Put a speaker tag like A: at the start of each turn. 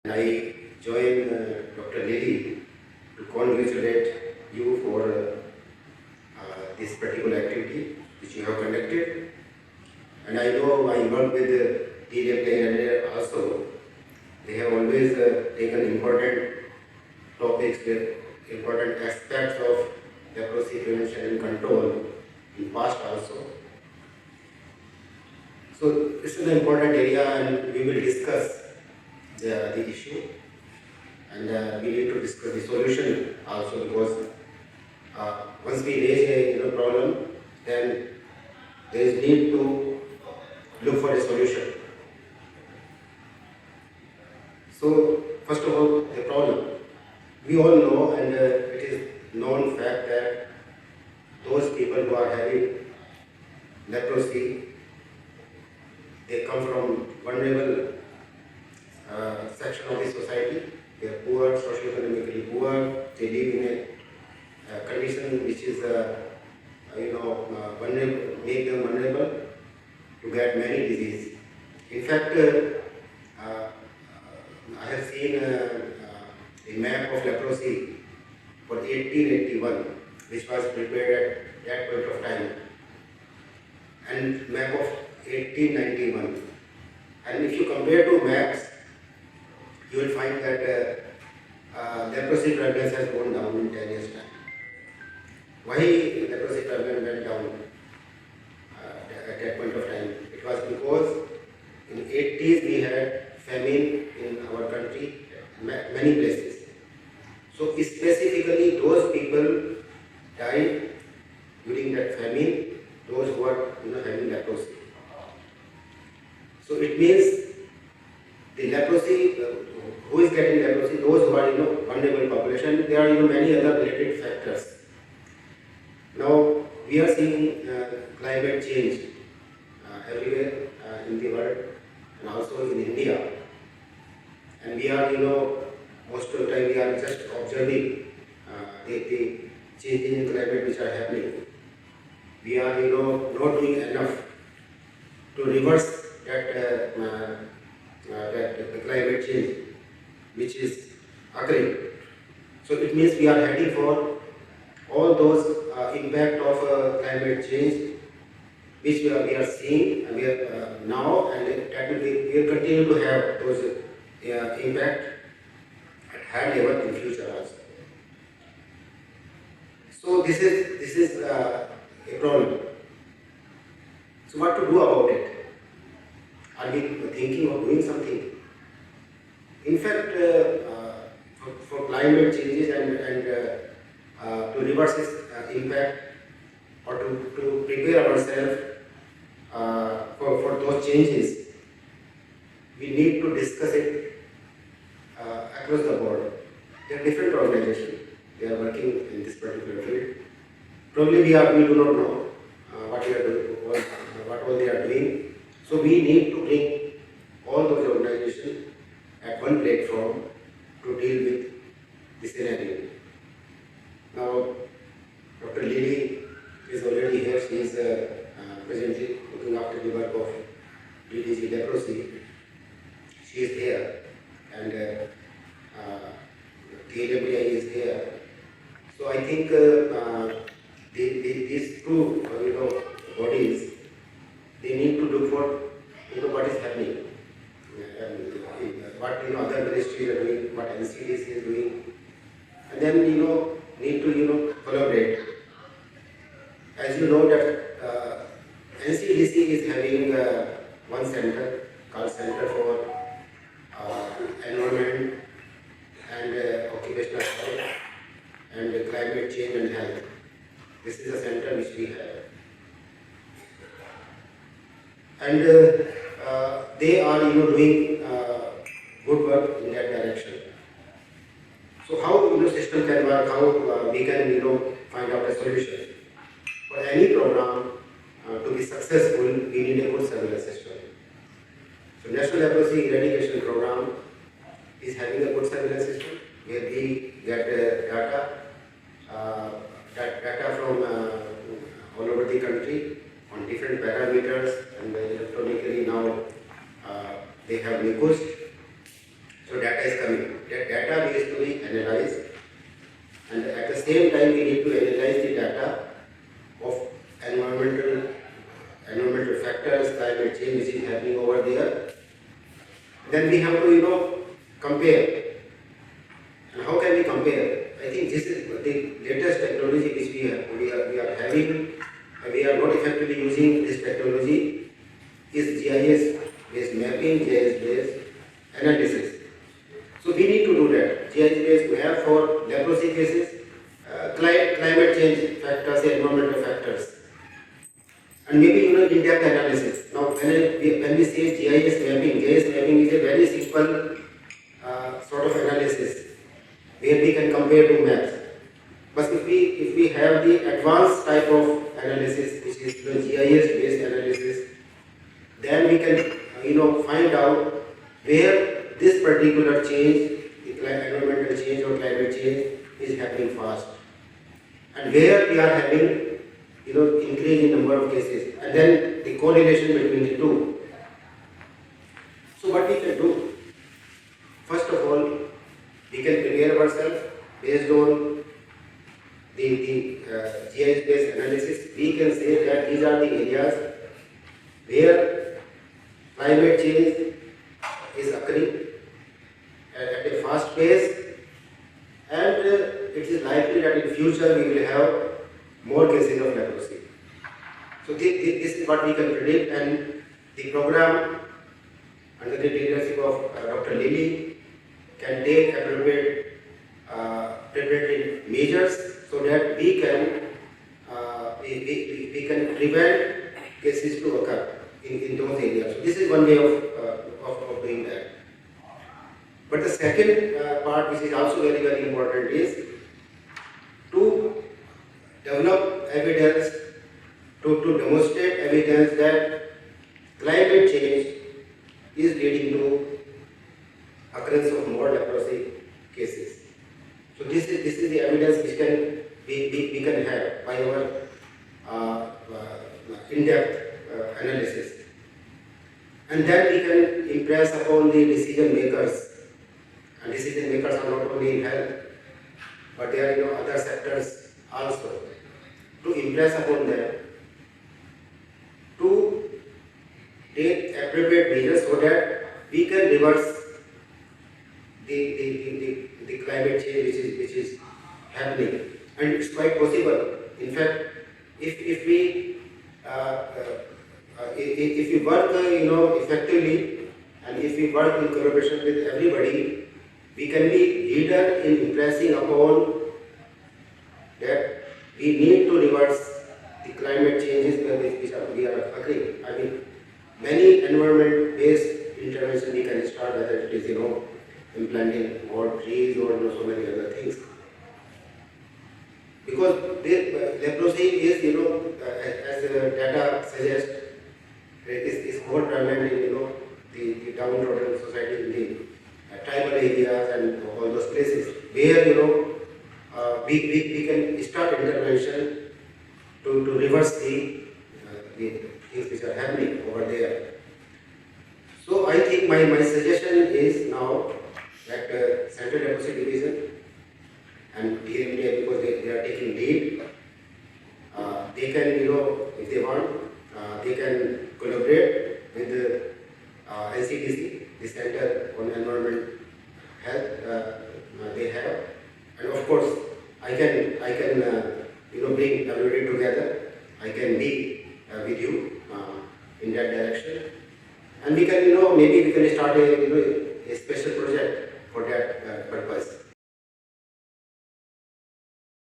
A: I join Dr. Lily to congratulate you for this particular activity which you have conducted. And I know I work with TDFT also. They have always taken important topics, important aspects of leprosy prevention and control in past also. So this is an important area and we will discuss the issue, and we need to discuss the solution also, because once we raise a problem, then there is need to look for a solution. So first of all, the problem. We all know, and it is known fact that those people who are having leprosy, they come from vulnerable section of the society. They are poor, socio-economically poor. They live in a condition which is, vulnerable, make them vulnerable to get many diseases. In fact, I have seen a map of leprosy for 1881, which was prepared at that point of time, and map of 1891. And if you compare two maps, you will find that leprosy prevalence has gone down in 10 years' time. Why leprosy prevalence went down at that point of time? It was because in the 80s we had famine in our country, many places. So specifically those people died during that famine, those who are having leprosy. So it means the leprosy, who is getting leprosy? Those who are vulnerable population. There are many other related factors. Now we are seeing climate change everywhere in the world and also in India, and we are most of the time we are just observing the changes in climate which are happening. We are not doing enough to reverse that the climate change which is occurring. So it means we are heading for all those impact of climate change which we are seeing, and we are now, and that we will continue to have those impact at high level in future also. So this is a problem. So what to do about it? Are we thinking of doing something? In fact, for climate changes and to reverse its impact, or to prepare ourselves for those changes, we need to discuss it across the board. There are different organizations, they are working in this particular field. Probably we do not know what we are doing, what all they are doing. So we need to bring all those organizations at one platform to deal with this scenario. Now, Dr. Lily is already here. She is presently looking after the work of DDG Leprosy. She is here, and TWI is here. So I think these two bodies, they need to look for what is happening, what other ministries are doing, what NCDC is doing, and then need to collaborate. As you know that NCDC is having one center called Center for Environment and Occupational Health and Climate Change and Health. This is a center which we have, and they are doing good work in that direction. So how system can work, how we can find out a solution. For any program to be successful, we need a good surveillance system. So National Leprosy Eradication Program is having a good surveillance system where we get data from all over the country on different parameters, and electronically now they have request. So data is coming. That data needs to be analyzed, and at the same time we need to analyze the data of environmental factors, climate change which is happening over there. Then we have to compare. And how can we compare? I think this is the latest technology which we are having. We are not effectively using this technology is GIS based mapping, GIS based analysis. So we need to do that. GIS based map for leprosy cases, climate change factors, environmental factors, and maybe in-depth analysis. Now when we say GIS mapping is a very simple sort of analysis where we can compare two maps. But if we have the advanced type of analysis, which is the GIS based analysis, then we can find out where this particular change, the environmental change or climate change, is happening fast, and where we are having increase in number of cases, and then the correlation between the two. So what we can do? First of all, we can prepare ourselves based on the GIS based analysis. We can say that these are the areas where climate change is occurring at a fast pace, and it is likely that in future we will have more cases of leprosy. So this is what we can predict, and the program under the leadership of Dr. Lilly can take appropriate preparatory measures so that we can prevent cases to occur in those areas. So this is one way of doing that. But the second part, which is also very, very important, is to develop evidence, to demonstrate evidence that climate change is leading to occurrence of more leprosy cases. So this is the evidence which we can have by our in-depth analysis, and then we can impress upon the decision makers. And decision makers are not only in health, but there are other sectors also. To impress upon them to take appropriate measures so that we can reverse the climate change which is happening, and it's quite possible. In fact, if we work effectively, and if we work in collaboration with everybody, we can be leader in impressing upon that we need to reverse the climate changes which are occurring. I mean, many environment-based interventions we can start, whether it is implanting more trees or so many other things. Because leprosy is, as the data suggests, is more prevalent in the downtrodden society, in the tribal areas and all those places where we can start intervention to reverse the things which are happening over there. So I think my suggestion is now that Central Leprosy Division and DMDA, because they are taking lead, they can, if they want, they can collaborate with the NCDC, the Center on Environment Health they have, and of course I can bring everybody together. I can be with you in that direction, and we can maybe we can start a special project